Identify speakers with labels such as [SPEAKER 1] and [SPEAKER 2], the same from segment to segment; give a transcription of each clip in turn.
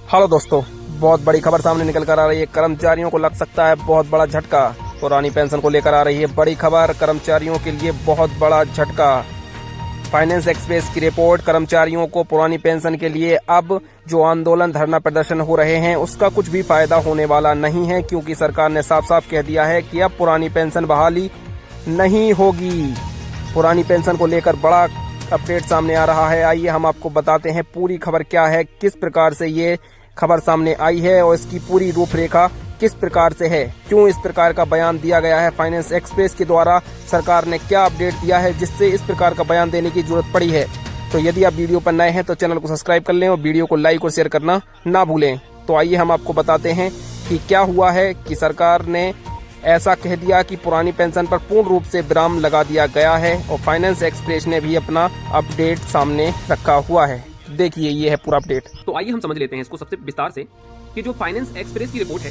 [SPEAKER 1] Hello दोस्तों, बहुत बड़ी खबर सामने निकल कर आ रही है। कर्मचारियों को लग सकता है बहुत बड़ा झटका। पुरानी पेंशन को लेकर आ रही है बड़ी खबर, कर्मचारियों के लिए बहुत बड़ा झटका। फाइनेंस एक्सप्रेस की रिपोर्ट, कर्मचारियों को पुरानी पेंशन के लिए अब जो आंदोलन धरना प्रदर्शन हो रहे हैं उसका कुछ भी फायदा होने वाला नहीं है, क्योंकि सरकार ने साफ साफ कह दिया है कि अब पुरानी पेंशन बहाली नहीं होगी। पुरानी पेंशन को लेकर बड़ा अपडेट सामने आ रहा है। आइए हम आपको बताते हैं पूरी खबर क्या है, किस प्रकार से ये खबर सामने आई है और इसकी पूरी रूपरेखा किस प्रकार से है, क्यों इस प्रकार का बयान दिया गया है। फाइनेंस एक्सप्रेस के द्वारा सरकार ने क्या अपडेट दिया है जिससे इस प्रकार का बयान देने की जरूरत पड़ी है। तो यदि आप वीडियो पर नए हैं तो चैनल को सब्सक्राइब कर लें और वीडियो को लाइक और शेयर करना ना भूलें। तो आइए हम आपको बताते हैं कि क्या हुआ है कि सरकार ने ऐसा कह दिया कि पुरानी पेंशन पर पूर्ण रूप से विराम लगा दिया गया है और फाइनेंस एक्सप्रेस ने भी अपना अपडेट सामने रखा हुआ है। देखिए ये है पूरा अपडेट।
[SPEAKER 2] तो आइए हम समझ लेते हैं इसको सबसे विस्तार से कि जो फाइनेंस एक्सप्रेस की रिपोर्ट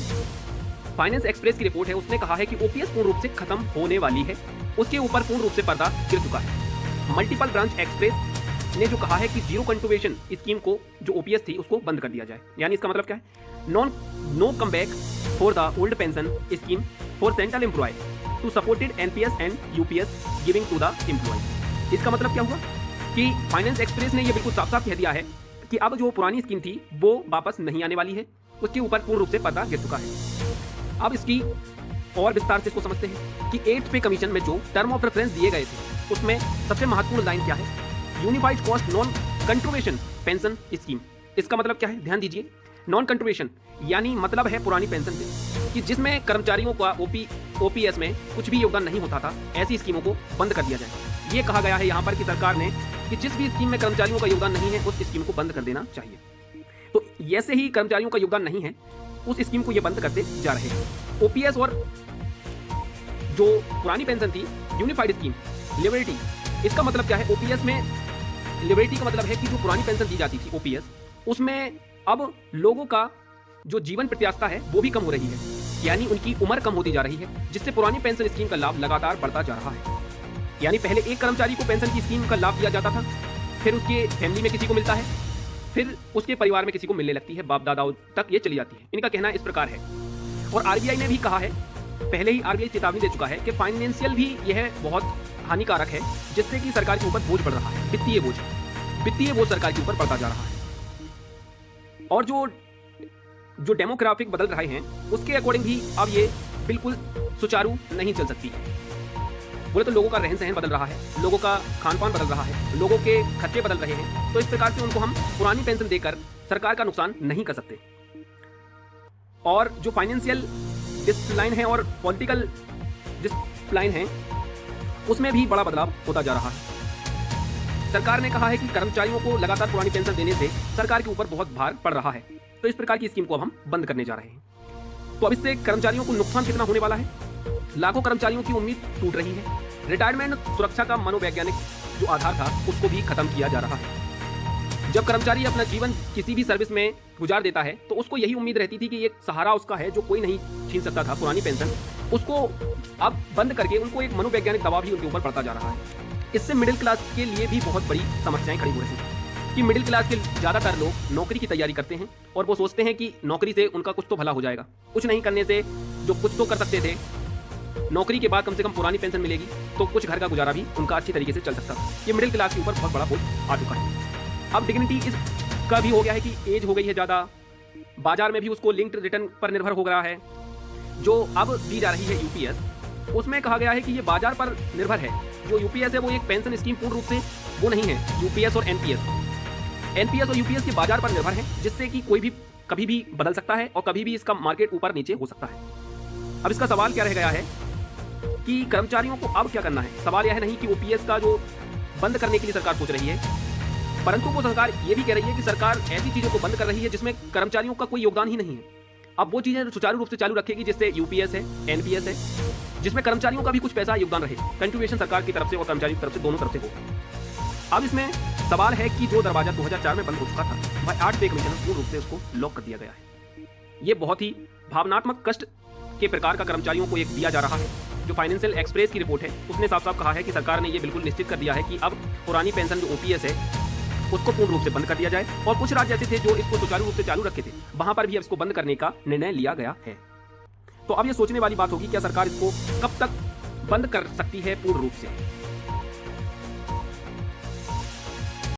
[SPEAKER 2] है, उसने कहा है कि ओपीएस पूर्ण रूप से खत्म होने वाली है। उसके ऊपर पूर्ण रूप से पर्दा गिर चुका है। मल्टीपल ब्रांच एक्सप्रेस ने जो कहा है कि जीरो कंट्रीब्यूशन स्कीम को जो ओपीएस थी उसको बंद कर दिया जाए। यानी इसका मतलब क्या है, no come back for the old pension scheme for central employee to supported NPS and UPS giving to the employee. इसका मतलब क्या हुआ कि फाइनेंस एक्सप्रेस ने यह बिल्कुल साफ साफ कह दिया है कि अब जो पुरानी स्कीम थी वो वापस नहीं आने वाली है। उसके ऊपर पूर्ण रूप से पर्दा गिर चुका है। अब इसकी और विस्तार से इसको समझते हैं कि 8th पे कमीशन में जो टर्म ऑफ रेफरेंस दिए गए थे उसमें सबसे महत्वपूर्ण लाइन क्या है, unified cost non contribution pension scheme. इसका मतलब क्या है, ध्यान दीजिए। नॉन कंट्रीब्यूशन यानी मतलब है पुरानी पेंशन से कि जिसमें कर्मचारियों का ओपीएस में कुछ भी योगदान नहीं होता था, ऐसी स्कीमों को बंद कर दिया जाए। ये कहा गया है यहाँ पर कि सरकार ने कि जिस भी स्कीम में कर्मचारियों का योगदान नहीं है उस स्कीम को बंद कर देना चाहिए। तो ऐसे ही कर्मचारियों का योगदान नहीं है उस स्कीम को ये बंद करते जा रहे हैं। ओपीएस और जो पुरानी पेंशन थी यूनिफाइड स्कीम लिबर्टी, इसका मतलब क्या है, ओपीएस में लिबर्टी का मतलब है कि जो पुरानी पेंशन दी जाती थी ओपीएस, उसमें अब लोगों का जो जीवन प्रत्याशा है वो भी कम हो रही है, यानी उनकी उम्र कम होती जा रही है, जिससे पुरानी पेंशन स्कीम का लाभ लगातार बढ़ता जा रहा है। यानी पहले एक कर्मचारी को पेंशन की स्कीम का लाभ दिया जाता था, फिर उसके फैमिली में किसी को मिलता है, फिर उसके परिवार में किसी को मिलने लगती है, बाप दादाओं तक ये चली जाती है। इनका कहना इस प्रकार है। और आरबीआई ने भी कहा है, पहले ही आरबीआई चेतावनी दे चुका है कि फाइनेंशियल भी यह बहुत हानिकारक है, जिससे कि सरकार के ऊपर बोझ पड़ रहा है, वित्तीय बोझ सरकार के ऊपर पड़ता जा रहा है। और जो डेमोग्राफिक बदल रहे हैं उसके अकॉर्डिंग भी अब ये बिल्कुल सुचारू नहीं चल सकती। बोले तो लोगों का रहन सहन बदल रहा है, लोगों का खान पान बदल रहा है, लोगों के खर्चे बदल रहे हैं। तो इस प्रकार से उनको हम पुरानी पेंशन देकर सरकार का नुकसान नहीं कर सकते। और जो फाइनेंशियल डिसिप्लिन है और पॉलिटिकल डिसिप्लिन है उसमें भी बड़ा बदलाव होता जा रहा है। सरकार ने कहा है कि कर्मचारियों को लगातार पुरानी पेंशन देने से सरकार के ऊपर बहुत भार पड़ रहा है, तो इस प्रकार की स्कीम को अब हम बंद करने जा रहे हैं। तो अब इससे कर्मचारियों को नुकसान कितना होने वाला है, लाखों कर्मचारियों की उम्मीद टूट रही है। रिटायरमेंट सुरक्षा का मनोवैज्ञानिक जो आधार था उसको भी खत्म किया जा रहा है। जब कर्मचारी अपना जीवन किसी भी सर्विस में गुजार देता है तो उसको यही उम्मीद रहती थी कि एक सहारा उसका है जो कोई नहीं छीन सकता था, पुरानी पेंशन, उसको अब बंद करके उनको एक मनोवैज्ञानिक दबाव भी उनके ऊपर पड़ता जा रहा है। इससे मिडिल क्लास के लिए भी बहुत बड़ी समस्याएं खड़ी हो रही हैं कि मिडिल क्लास के ज़्यादातर लोग नौकरी की तैयारी करते हैं और वो सोचते हैं कि नौकरी से उनका कुछ तो भला हो जाएगा। कुछ नहीं करने से जो कुछ तो कर सकते थे, नौकरी के बाद कम से कम पुरानी पेंशन मिलेगी तो कुछ घर का गुजारा भी उनका अच्छी तरीके से चल सकता है। ये मिडिल क्लास के ऊपर बहुत बड़ा बोझ आ चुका है। अब डिग्निटी इसका भी हो गया है कि एज हो गई है ज़्यादा, बाजार में भी उसको लिंक्ड रिटर्न पर निर्भर हो गया है। जो अब दी जा रही है यूपीएस, उसमें कहा गया है कि ये बाजार पर निर्भर है। जो यूपीएस है वो एक पेंशन स्कीम पूर्ण रूप से वो नहीं है। यूपीएस और एनपीएस और यूपीएस के बाजार पर निर्भर है, जिससे कि कोई भी कभी भी बदल सकता है और कभी भी इसका मार्केट ऊपर नीचे हो सकता है। अब इसका सवाल क्या रह गया है कि कर्मचारियों को अब क्या करना है। सवाल यह नहीं कि ओपीएस का जो बंद करने के लिए सरकार सोच रही है, परंतु वो सरकार ये भी कह रही है कि सरकार ऐसी चीज़ों को बंद कर रही है जिसमें कर्मचारियों का कोई योगदान ही नहीं है। अब वो चीज़ें सुचारू रूप से चालू रखेगी जिससे यूपीएस है, एनपीएस है, जिसमें कर्मचारियों का भी कुछ पैसा योगदान रहे, कंट्रीब्यूशन सरकार की तरफ से और कर्मचारी की तरफ से, दोनों तरफ से हो। अब इसमें सवाल है कि जो दरवाजा 2004 में बंद हो चुका था, वह 8 पे कमीशन पूर्ण रूप से उसको लॉक कर दिया गया है। ये बहुत ही भावनात्मक कष्ट के प्रकार का कर्मचारियों को एक दिया जा रहा है। जो फाइनेंशियल एक्सप्रेस की रिपोर्ट है उसने साफ साफ कहा है कि सरकार ने ये बिल्कुल निश्चित कर दिया है कि अब पुरानी पेंशन जो ओपीएस है उसको पूर्ण रूप से बंद कर दिया जाए, और कुछ राज्य ऐसे थे जो इसको सुचारू रूप से चालू रखे थे, वहां पर भी अब इसको बंद करने का निर्णय लिया गया है। तो अब ये सोचने वाली बात होगी, क्या सरकार इसको कब तक बंद कर सकती है पूर्ण रूप से।